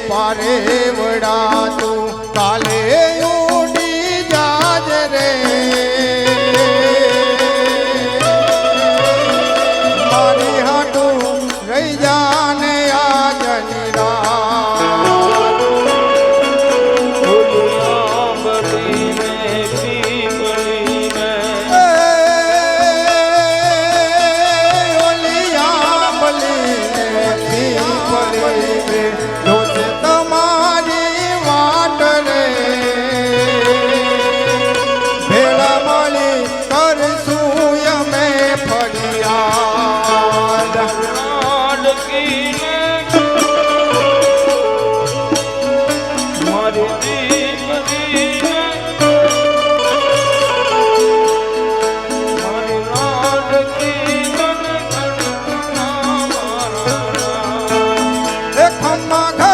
પારે વડા તું કાલે ઉડી જાજ રે મારી હાટું રહી જાને આજની રાત ઓલિયા બલીને પીપળી રોજ તમારી વાટ રે ભેળા મળી કરશું અમે ફરિયાદ ખમ્મા